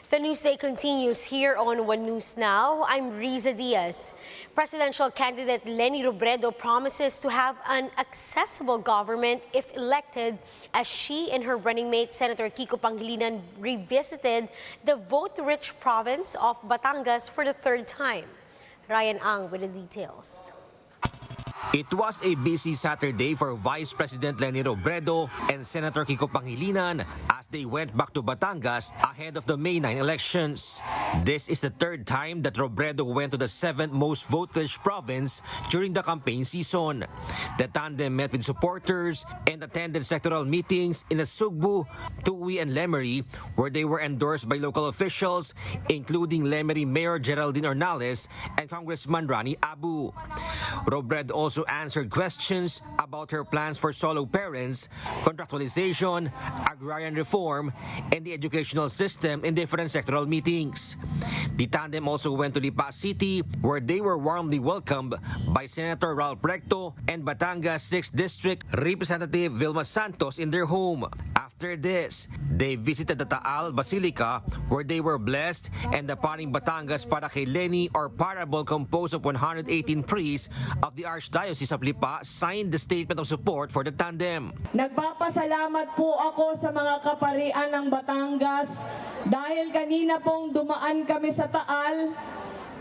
The Newsday continues here on One News Now. I'm Riza Diaz. Presidential candidate Leni Robredo promises to have an accessible government if elected, as she and her running mate Senator Kiko Pangilinan revisited the vote-rich province of Batangas for the third time. Ryan Ang with the details. It was a busy Saturday for Vice President Leni Robredo and Senator Kiko Pangilinan as they went back to Batangas ahead of the May 9 elections. This is the third time that Robredo went to the 7th most vote-rich province during the campaign season. The tandem met with supporters and attended sectoral meetings in Sugbu, Tuwi, and Lemery, where they were endorsed by local officials, including Lemery Mayor Geraldine Ornales and Congressman Rani Abu. Robredo also answered questions about her plans for solo parents, contractualization, agrarian reform, and the educational system in different sectoral meetings. The tandem also went to Lipa City, where they were warmly welcomed by Senator Robredo and Batangas 6th District Representative Vilma Santos in their home. After this, they visited the Taal Basilica, where they were blessed, and the Paring Batangas para kay Leni, or parable composed of 118 priests of the Archdiocese of Lipa, signed the statement of support for the tandem. Nagpapasalamat po ako sa mga kaparian ng Batangas dahil kanina pong dumaan kami sa Taal.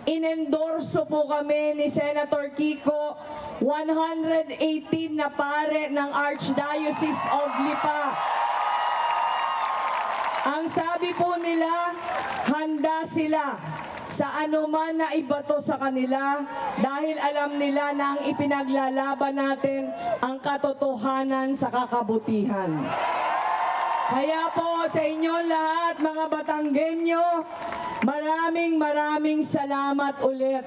Inendorso po kami ni Senator Kiko 118 na pare ng Archdiocese of Lipa. Ang sabi po nila, handa sila sa anuman na ibato sa kanila dahil alam nila na ang ipinaglalaban natin ang katotohanan sa kakabutihan. Kaya po sa inyo lahat, mga Batanggenyo, maraming salamat ulit.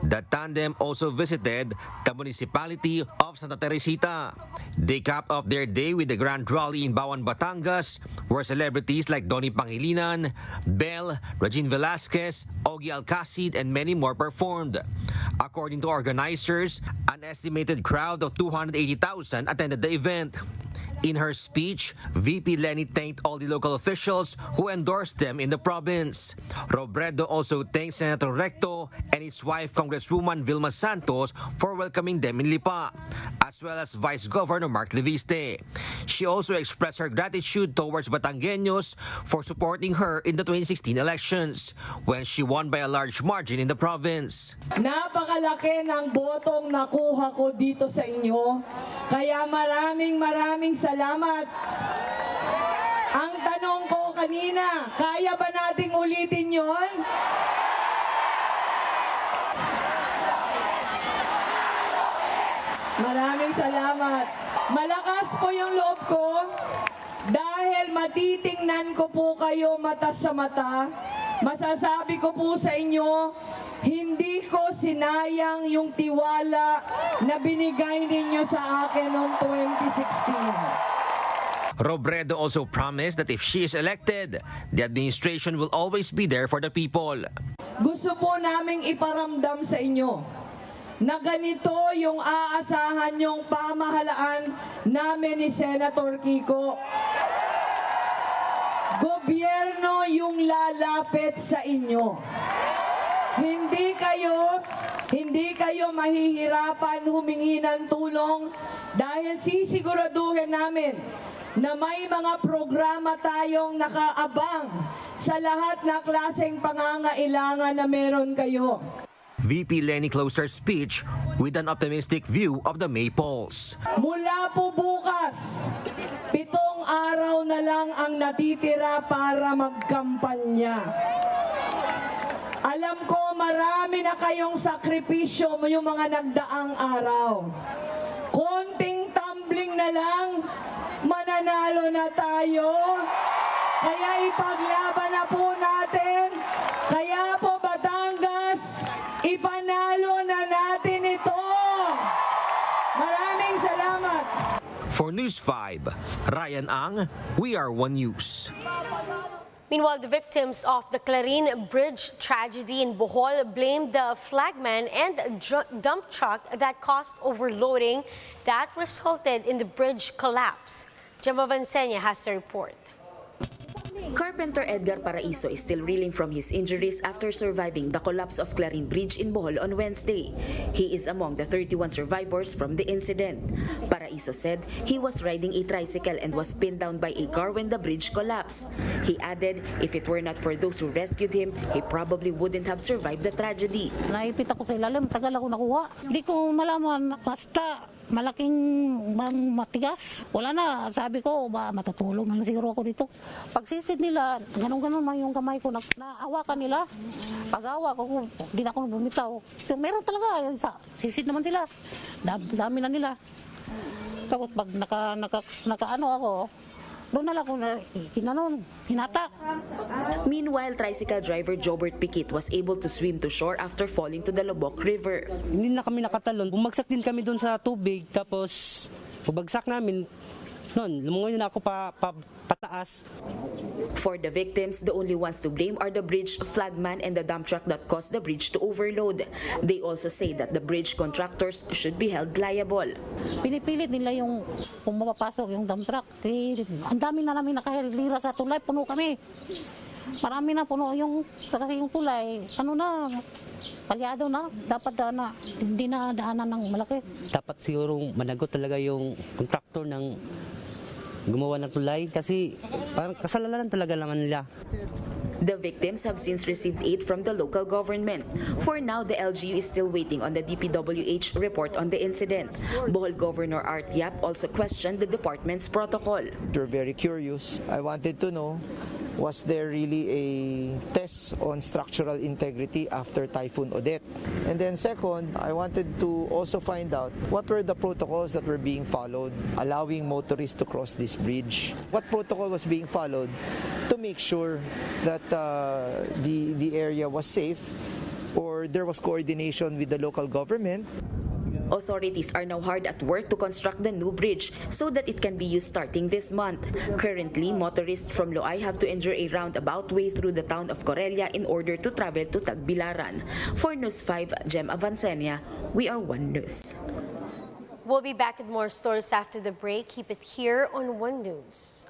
The tandem also visited the municipality of Santa Teresita. They capped off their day with a grand rally in Bawan, Batangas, where celebrities like Donnie Pangilinan, Belle, Regine Velasquez, Ogie Alcacid, and many more performed. According to organizers, an estimated crowd of 280,000 attended the event. In her speech, VP Leni thanked all the local officials who endorsed them in the province. Robredo also thanked Senator Recto and his wife, Congresswoman Vilma Santos, for welcoming them in Lipa, as well as Vice Governor Mark Leviste. She also expressed her gratitude towards Batangueños for supporting her in the 2016 elections, when she won by a large margin in the province. Napakalaki ng botong nakuha ko dito sa inyo, kaya maraming salamat. Ang tanong ko kanina, kaya ba nating ulitin yon? Maraming salamat. Malakas po yung loob ko dahil matitingnan ko po kayo mata sa mata. Masasabi ko po sa inyo, hindi ko sinayang yung tiwala na binigay ninyo sa akin noong 2016. Robredo also promised that if she is elected, the administration will always be there for the people. Gusto po naming iparamdam sa inyo na ganito yung aasahan yung pamahalaan namin ni Senator Kiko. Gobyerno yung lalapit sa inyo. Hindi kayo mahihirapan humingi ng tulong dahil sisiguraduhin namin na may mga programa tayong nakaabang sa lahat na klaseng pangangailangan na meron kayo. VP Leni closed her speech with an optimistic view of the May polls. Mula po bukas, 7 araw na lang ang natitira para magkampanya. Alam ko marami na kayong sakripisyo yung mga nagdaang araw. Konting tumbling na lang, mananalo na tayo. Kaya ipaglaban na po natin. Kaya po Batangas, ipanalo na natin ito. Maraming salamat. For News 5, Ryan Ang, We Are One News. Meanwhile, the victims of the Clarin bridge tragedy in Bohol blamed the flagman and dump truck that caused overloading that resulted in the bridge collapse. Gemma Vansenia has the report. Carpenter Edgar Paraiso is still reeling from his injuries after surviving the collapse of Clarin Bridge in Bohol on Wednesday. He is among the 31 survivors from the incident. Paraiso said he was riding a tricycle and was pinned down by a car when the bridge collapsed. He added if it were not for those who rescued him, he probably wouldn't have survived the tragedy. Naipit ako sa ilalim, tagal ako nakuha. Hindi ko malaman, basta malaking matigas. Wala na, sabi ko, ba matutulog na siguro ako dito. Pagsisid nila, ganun-ganun lang yung kamay ko, naawakan nila. Pag-awa ko, hindi na ako bumitaw. So, meron talaga, sisid naman sila. Dami na nila. Tapos pag nakaano ako, doon na lang ako hinatak. Meanwhile, tricycle driver Jobert Piquet was able to swim to shore after falling to the Lobok River. Hindi na kami nakatalon. Bumagsak din kami doon sa tubig. Tapos, pabagsak namin, lumungon na ako pataas. For the victims, the only ones to blame are the bridge flagman and the dump truck that caused the bridge to overload. They also say that the bridge contractors should be held liable. Pinipilit nila yung kung mapapasok yung dump truck. Ang dami na namin nakahilira sa tulay, puno kami. Marami na puno kasi yung tulay, palyado na, dapat na, hindi na daanan ng malaki. Dapat siguro managot talaga yung contractor ng gumawa ng tulay kasi parang kasalanan talaga naman nila. The victims have since received aid from the local government. For now, the LGU is still waiting on the DPWH report on the incident. Bohol Governor Art Yap also questioned the department's protocol. We're very curious. I wanted to know, was there really a test on structural integrity after Typhoon Odette? And then second, I wanted to also find out what were the protocols that were being followed, allowing motorists to cross this bridge. What protocol was being followed to make sure that the area was safe, or there was coordination with the local government. Authorities are now hard at work to construct the new bridge so that it can be used starting this month. Currently, motorists from Loay have to endure a roundabout way through the town of Corella in order to travel to Tagbilaran. For News 5, Jem Avancenia, we are One News. We'll be back with more stories after the break. Keep it here on One News.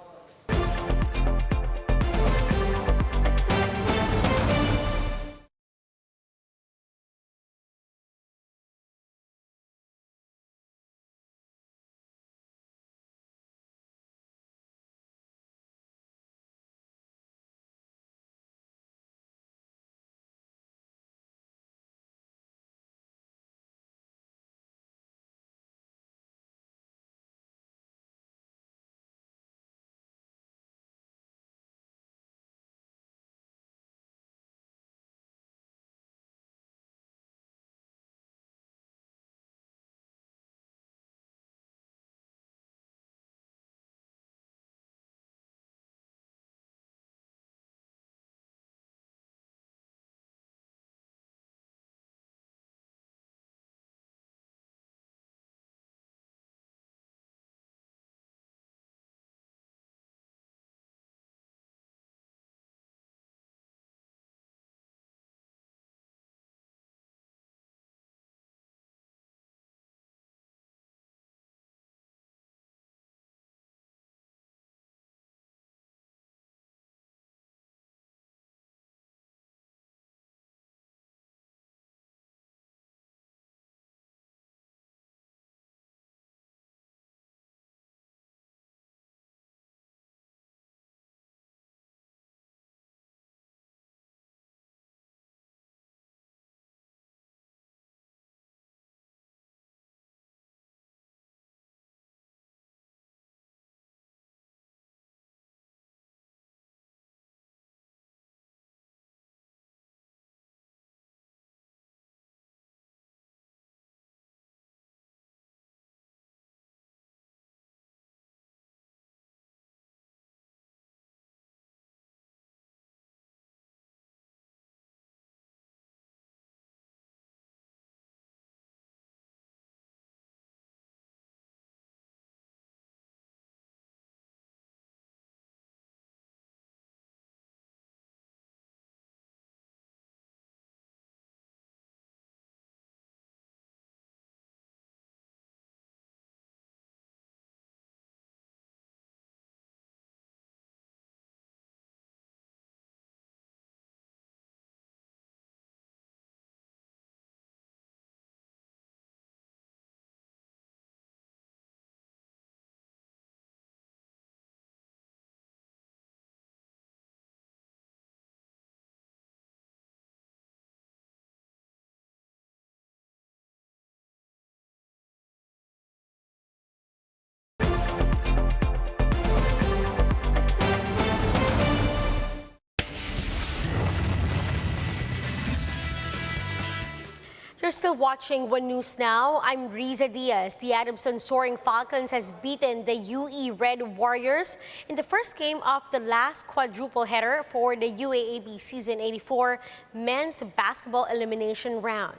You're still watching One News Now. I'm Riza Diaz. The Adamson Soaring Falcons has beaten the UE Red Warriors in the first game of the last quadruple header for the UAAP Season 84 men's basketball elimination round.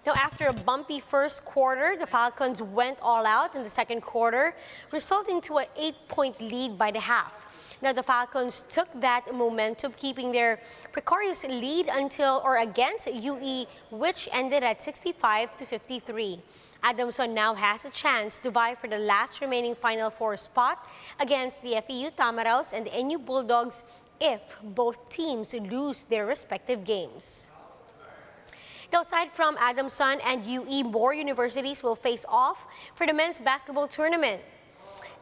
Now, after a bumpy first quarter, the Falcons went all out in the second quarter, resulting to an 8-point lead by the half. Now, the Falcons took that momentum, keeping their precarious lead against UE, which ended at 65-53. Adamson now has a chance to vie for the last remaining Final Four spot against the FEU Tamaraws and the NU Bulldogs if both teams lose their respective games. Now, aside from Adamson and UE, more universities will face off for the men's basketball tournament.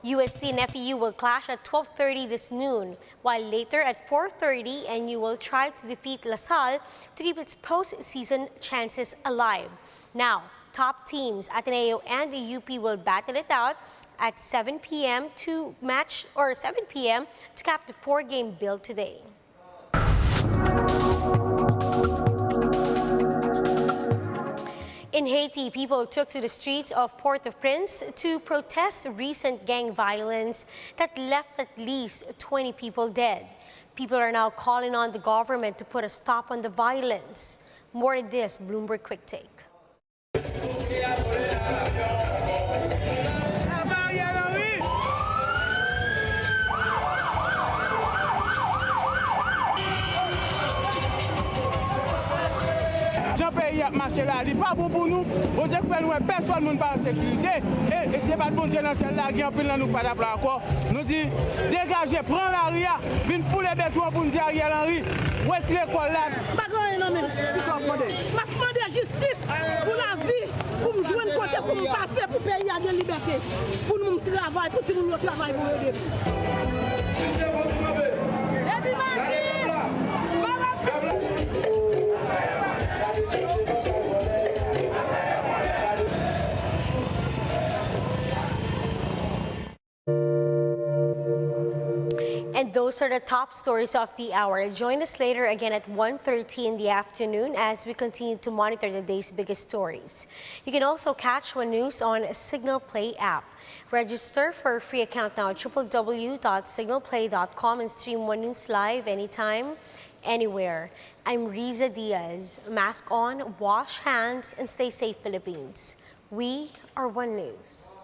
UST and FEU will clash at 12:30 this noon, while later at 4:30, NU will try to defeat LaSalle to keep its postseason chances alive. Now, top teams Ateneo and the UP will battle it out at 7 p.m. to cap the four-game build today. In Haiti, people took to the streets of Port-au-Prince to protest recent gang violence that left at least 20 people dead. People are now calling on the government to put a stop on the violence. More on this Bloomberg Quick Take. Marché là, il pas bon pour nous. On dit que personne ne parle de sécurité. Et c'est pas bon Dieu dans celle-là qui en pile nous pas d'accord encore. Nous dit dégagez, prends la ria, vinn pour les bétons pour nous dire Ariel Henry, retirez quoi là. Pas grand non mais m'a demandé justice pour la vie, pour me joindre côté pour me passer pour pays à de liberté, pour nous travailler, pour tout nous travailler pour aider. And those are the top stories of the hour. Join us later again at 1:30 in the afternoon as we continue to monitor the day's biggest stories. You can also catch One News on Signal Play app. Register for a free account now at www.signalplay.com and stream One News live anytime, anywhere. I'm Riza Diaz. Mask on, wash hands, and stay safe, Philippines. We are One News.